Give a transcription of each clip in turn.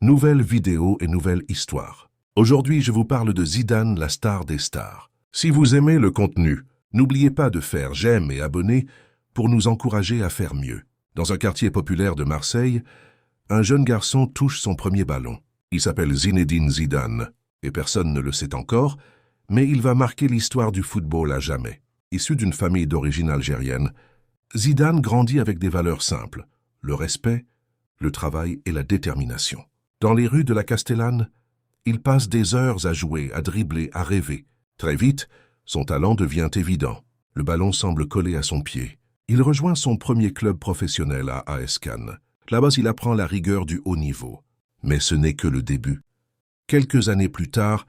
Nouvelle vidéo et nouvelle histoire. Aujourd'hui, je vous parle de Zidane, la star des stars. Si vous aimez le contenu, n'oubliez pas de faire j'aime et abonner pour nous encourager à faire mieux. Dans un quartier populaire de Marseille, un jeune garçon touche son premier ballon. Il s'appelle Zinedine Zidane, et personne ne le sait encore, mais il va marquer l'histoire du football à jamais. Issu d'une famille d'origine algérienne, Zidane grandit avec des valeurs simples, le respect, le travail et la détermination. Dans les rues de la Castellane, il passe des heures à jouer, à dribbler, à rêver. Très vite, son talent devient évident. Le ballon semble coller à son pied. Il rejoint son premier club professionnel à AS Cannes. Là-bas, il apprend la rigueur du haut niveau. Mais ce n'est que le début. Quelques années plus tard,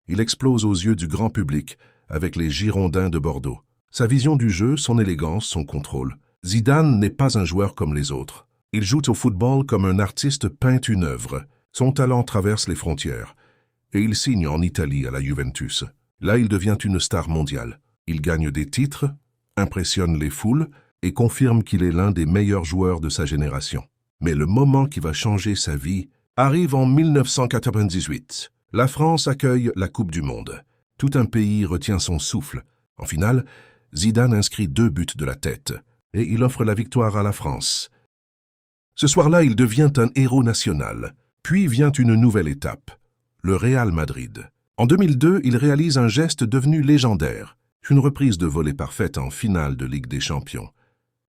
il explose aux yeux du grand public avec les Girondins de Bordeaux. Sa vision du jeu, son élégance, son contrôle. Zidane n'est pas un joueur comme les autres. Il joue au football comme un artiste peint une œuvre. Son talent traverse les frontières. Et il signe en Italie à la Juventus. Là, il devient une star mondiale. Il gagne des titres, impressionne les foules et confirme qu'il est l'un des meilleurs joueurs de sa génération. Mais le moment qui va changer sa vie arrive en 1998. La France accueille la Coupe du Monde. Tout un pays retient son souffle. En finale, Zidane inscrit 2 buts de la tête et il offre la victoire à la France. Ce soir-là, il devient un héros national. Puis vient une nouvelle étape, le Real Madrid. En 2002, il réalise un geste devenu légendaire, une reprise de volée parfaite en finale de Ligue des Champions.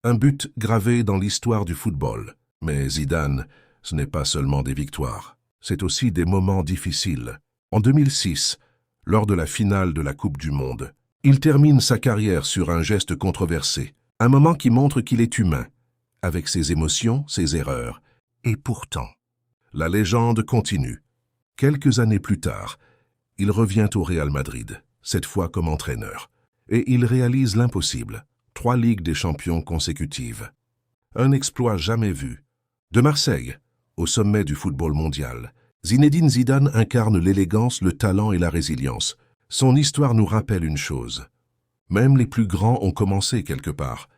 Un but gravé dans l'histoire du football. Mais Zidane, ce n'est pas seulement des victoires, c'est aussi des moments difficiles. En 2006, lors de la finale de la Coupe du Monde, il termine sa carrière sur un geste controversé, un moment qui montre qu'il est humain, avec ses émotions, ses erreurs. Et pourtant, la légende continue. Quelques années plus tard, il revient au Real Madrid, cette fois comme entraîneur, et il réalise l'impossible, 3 Ligues des Champions consécutives. Un exploit jamais vu. De Marseille, au sommet du football mondial, Zinedine Zidane incarne l'élégance, le talent et la résilience. Son histoire nous rappelle une chose. Même les plus grands ont commencé quelque part.